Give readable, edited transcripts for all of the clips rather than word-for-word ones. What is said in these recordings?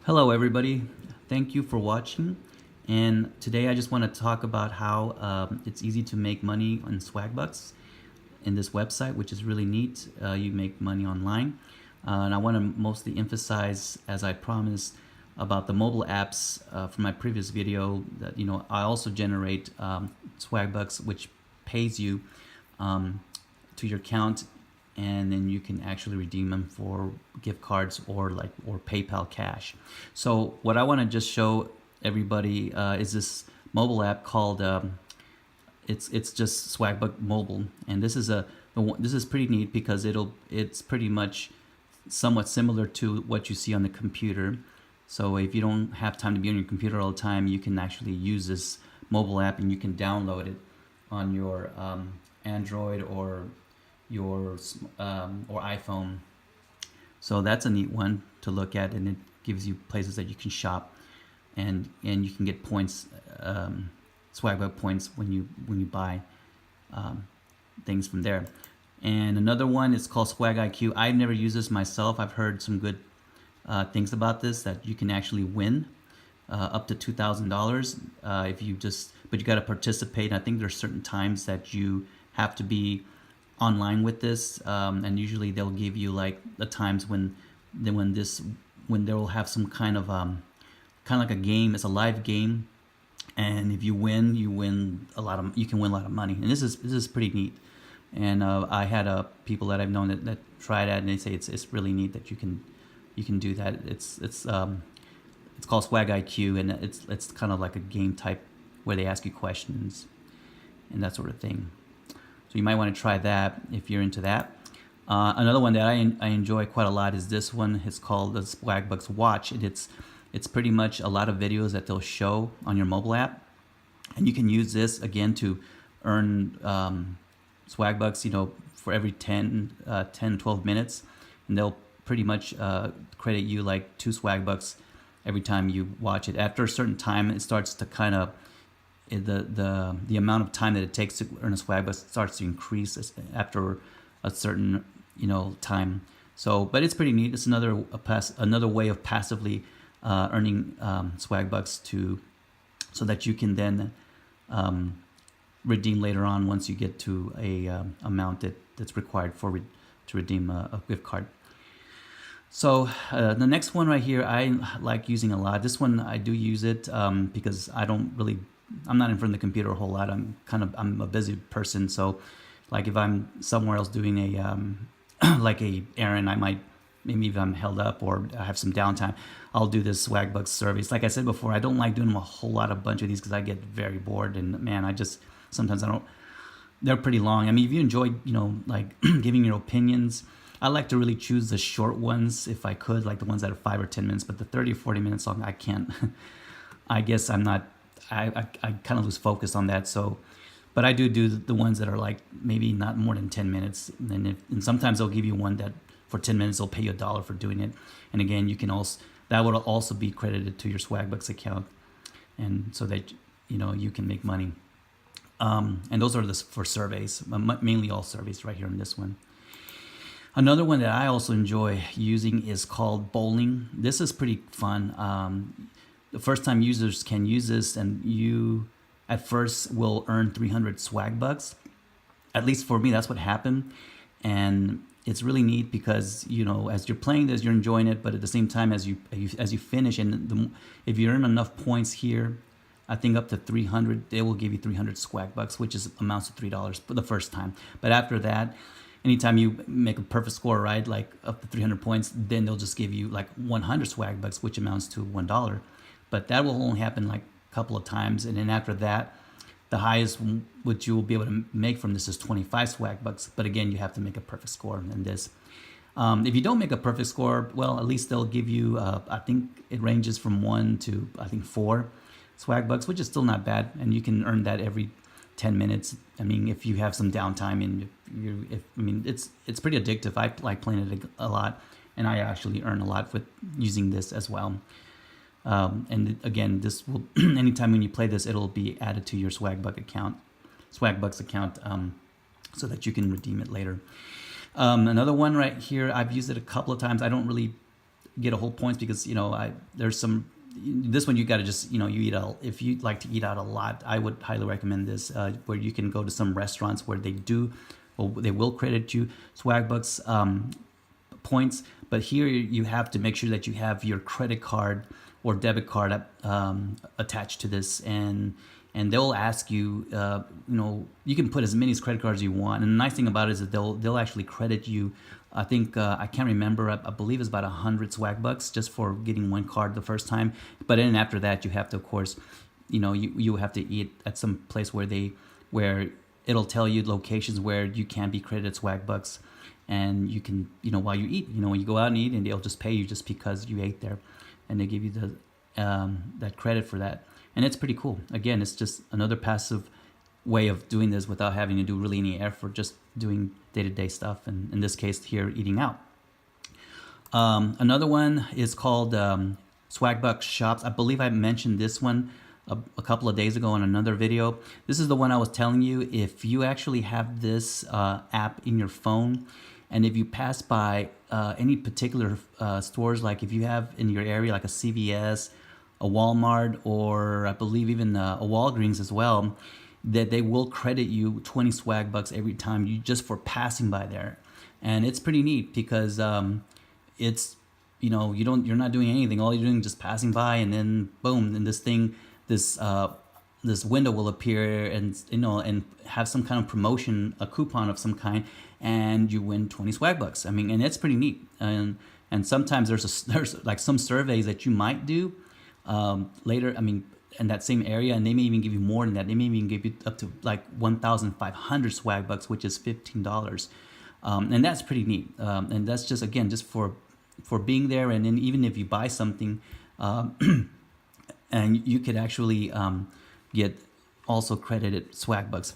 Hello everybody, thank you for watching, and today I just want to talk about how it's easy to make money on Swagbucks in this website, which is really neat. You make money online, and I want to mostly emphasize, as I promised, about the mobile apps from my previous video. That I also generate Swagbucks, which pays you to your account, and then you can actually redeem them for gift cards or PayPal cash. So what I want to just show everybody is this mobile app called it's just Swagbuck Mobile, and this is pretty neat because it's pretty much somewhat similar to what you see on the computer. So if you don't have time to be on your computer all the time, you can actually use this mobile app, and you can download it on your Android or your or iPhone. So that's a neat one to look at, and it gives you places that you can shop, and you can get points, Swagbuck points when you buy things from there. And another one is called Swag IQ. I've never used this myself. I've heard some good things about this, that you can actually win up to $2,000 if you but you got to participate. I think there's certain times that you have to be online with this, and usually they'll give you like the times when they'll have some kind of like a game. It's a live game, and if you win, you can win a lot of money. And this is pretty neat. And I had people that I've known that try that, and they say it's really neat that you can do that. It's called Swag IQ, and it's kind of like a game type where they ask you questions and that sort of thing. So you might want to try that if you're into that. Another one that I enjoy quite a lot is this one. It's called the Swagbucks Watch. It's pretty much a lot of videos that they'll show on your mobile app, and you can use this again to earn Swagbucks, for every 12 minutes, and they'll pretty much credit you like 2 Swagbucks every time you watch it. After a certain time, it starts to kind of the amount of time that it takes to earn a Swagbucks starts to increase after a certain time. So, but it's pretty neat. It's another way of passively earning Swagbucks so that you can then redeem later on once you get to a amount that's required to redeem a gift card. So the next one right here, I like using a lot. This one I do use it because I'm not in front of the computer a whole lot. I'm a busy person. So like if I'm somewhere else doing a like a errand, maybe if I'm held up or I have some downtime, I'll do this Swagbucks surveys. Like I said before, I don't like doing a whole bunch of these because I get very bored, and man, sometimes they're pretty long. I mean, if you enjoy, like giving your opinions, I like to really choose the short ones if I could, like the ones that are 5 or 10 minutes, but the 30 or 40 minutes long, I can't. I guess I kind of lose focus on that. So, but I do the ones that are like maybe not more than 10 minutes. And sometimes they'll give you one that for 10 minutes, they'll pay you $1 for doing it. And again, that would also be credited to your Swagbucks account. And so that, you can make money. And those are for surveys, mainly all surveys right here in this one. Another one that I also enjoy using is called bowling. This is pretty fun. The first time users can use this, and you at first will earn 300 Swagbucks. At least for me, that's what happened. And it's really neat because, as you're playing this, you're enjoying it, but at the same time, as you finish, and if you earn enough points here, I think up to 300, they will give you 300 Swagbucks, which amounts to $3 for the first time. But after that, anytime you make a perfect score, right, like up to 300 points, then they'll just give you like 100 Swagbucks, which amounts to $1. But that will only happen like a couple of times. And then after that, the highest which you will be able to make from this is 25 Swagbucks. But again, you have to make a perfect score in this. If you don't make a perfect score, well, at least they'll give you, I think it ranges from 1 to, I think, 4 Swagbucks, which is still not bad. And you can earn that every 10 minutes. I mean, if you have some downtime, and it's pretty addictive. I like playing it a lot, and I actually earn a lot with using this as well. And again, this will anytime when you play this, it'll be added to your Swagbucks account, so that you can redeem it later. Another one right here, I've used it a couple of times. I don't really get a whole points because there's some. This one you got to just you eat out. If you like to eat out a lot, I would highly recommend this, where you can go to some restaurants where they will credit you Swagbucks points, but here you have to make sure that you have your credit card or debit card attached to this, and they'll ask you, you can put as many credit cards as you want. And the nice thing about it is that they'll actually credit you. I think I can't remember. I believe it's about 100 Swagbucks just for getting one card the first time. But then after that, you have to, of course, you have to eat at some place where it'll tell you locations where you can be credited Swagbucks, and you can while you eat, when you go out and eat, and they'll just pay you just because you ate there, and they give you the that credit for that. And it's pretty cool. Again, it's just another passive way of doing this without having to do really any effort, just doing day-to-day stuff, and in this case here, eating out. Another one is called Swagbucks Shops. I believe I mentioned this one a couple of days ago on another video. This is the one I was telling you. If you actually have this app in your phone, and if you pass by any particular stores, like if you have in your area like a CVS, a Walmart, or I believe even a Walgreens as well, that they will credit you 20 Swagbucks every time just for passing by there. And it's pretty neat because it's you're not doing anything. All you're doing is just passing by, and then boom, and this window will appear, and and have some kind of promotion, a coupon of some kind, and you win 20 Swagbucks. I mean, and it's pretty neat. And sometimes there's like some surveys that you might do later. I mean, in that same area, and they may even give you more than that. They may even give you up to like 1,500 Swagbucks, which is $15, and that's pretty neat. And that's just for being there. And then even if you buy something, and you could actually get also credited Swagbucks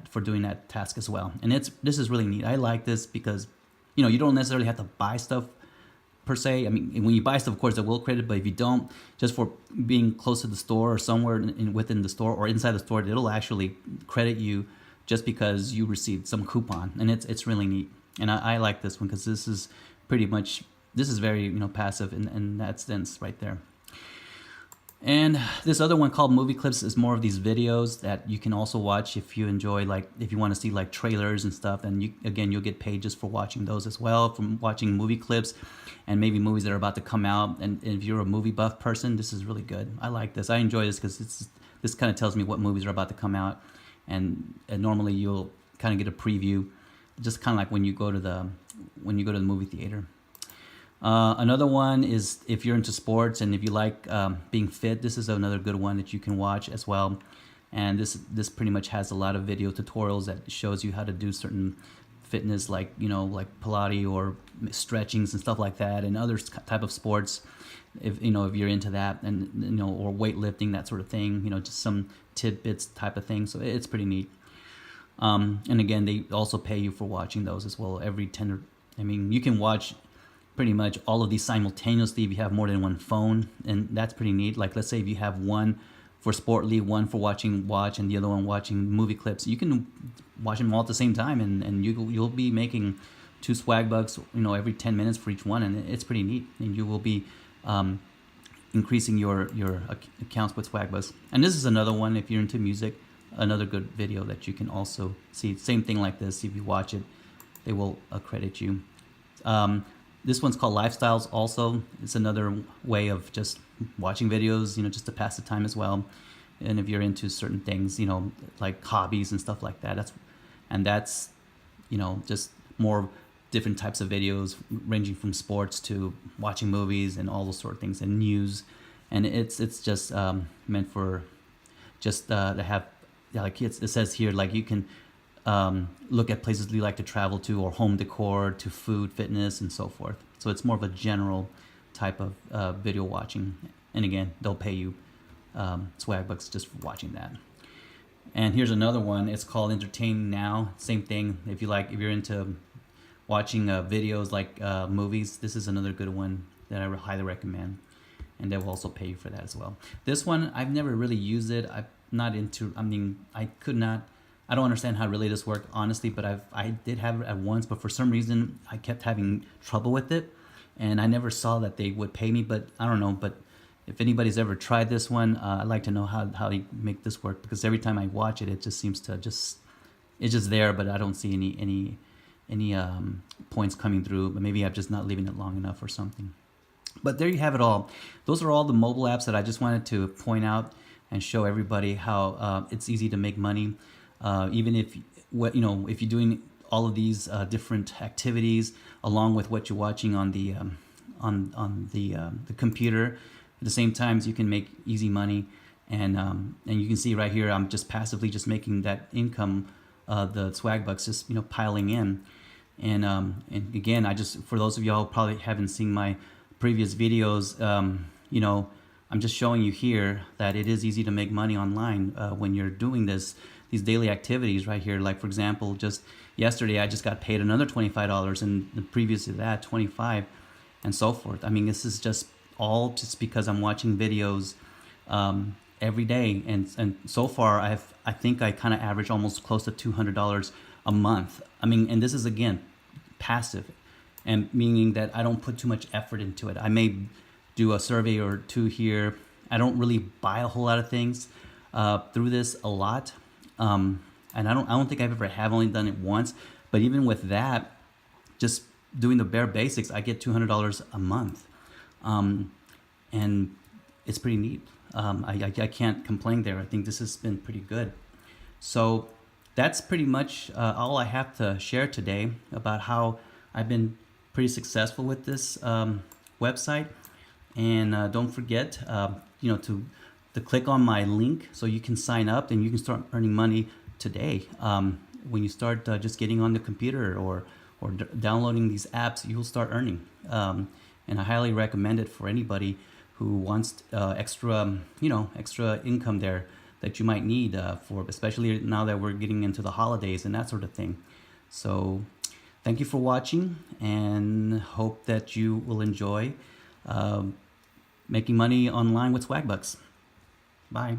for doing that task as well. And this is really neat. I like this because you don't necessarily have to buy stuff per se. I mean, when you buy stuff, of course, it will credit, but if you don't, just for being close to the store or somewhere within the store or inside the store, it'll actually credit you just because you received some coupon. And it's really neat. And I like this one because this is very passive in that sense right there. And this other one called Movie Clips is more of these videos that you can also watch if you enjoy, like if you want to see like trailers and stuff. And you'll get paid just for watching those as well, from watching movie clips and maybe movies that are about to come out. And if you're a movie buff person, this is really good. I like this. I enjoy this because this kind of tells me what movies are about to come out, and normally you'll kind of get a preview, just kind of like when you go to the movie theater. Another one is if you're into sports and if you like being fit, this is another good one that you can watch as well. And this pretty much has a lot of video tutorials that shows you how to do certain fitness, like like Pilates or stretchings and stuff like that, and other type of sports. If you're into that, and or weightlifting, that sort of thing. Just some tidbits type of thing. So it's pretty neat. And again, they also pay you for watching those as well. You can watch pretty much all of these simultaneously if you have more than one phone, and that's pretty neat. Like let's say if you have one for Sportly, one for watch, and the other one watching movie clips, you can watch them all at the same time, and you'll be making 2 Swagbucks every 10 minutes for each one, and it's pretty neat. And you will be increasing your accounts with Swagbucks. And this is another one if you're into music, another good video that you can also see. Same thing like this. If you watch it, they will credit you. This one's called Lifestyles also. It's another way of just watching videos, just to pass the time as well. And if you're into certain things, like hobbies and stuff like that, that's just more different types of videos ranging from sports to watching movies and all those sort of things, and news. And it's just meant for just to have, like it says here, like you can look at places you like to travel to, or home decor, to food, fitness, and so forth. So it's more of a general type of video watching. And again, they'll pay you Swagbucks just for watching that. And here's another one. It's called Entertain Now. Same thing. If you're into watching videos like movies, this is another good one that I highly recommend. And they will also pay you for that as well. This one, I've never really used it. I'm not into. I don't understand how really this worked, honestly, but I did have it at once, but for some reason I kept having trouble with it. and I never saw that they would pay me, but I don't know. But if anybody's ever tried this one, I'd like to know how you make this work, because every time I watch it, it just seems to it's just there, but I don't see any points coming through. But maybe I'm just not leaving it long enough or something. But there you have it all. Those are all the mobile apps that I just wanted to point out and show everybody how it's easy to make money, even if if you're doing all of these different activities along with what you're watching on the computer. At the same time, you can make easy money, and you can see right here, I'm just passively just making that income, the Swagbucks just piling in, and again, I just, for those of y'all who probably haven't seen my previous videos, I'm just showing you here that it is easy to make money online when you're doing these daily activities right here. Like, for example, just yesterday I just got paid another $25, and the previous to that 25, and so forth. I mean, this is just all just because I'm watching videos every day, and so far I think I kind of average almost close to $200 a month. I mean, and this is again passive, and meaning that I don't put too much effort into it. I may do a survey or two here. I don't really buy a whole lot of things through this a lot, and I don't think I've ever have only done it once. But even with that, just doing the bare basics, I get $200 a month, and it's pretty neat. I can't complain there. I think this has been pretty good. So that's pretty much all I have to share today about how I've been pretty successful with this website. And don't forget, to click on my link so you can sign up, and you can start earning money today. When you start just getting on the computer or downloading these apps, you'll start earning. And I highly recommend it for anybody who wants extra income there that you might need for, especially now that we're getting into the holidays and that sort of thing. So thank you for watching, and hope that you will enjoy making money online with Swagbucks. Bye.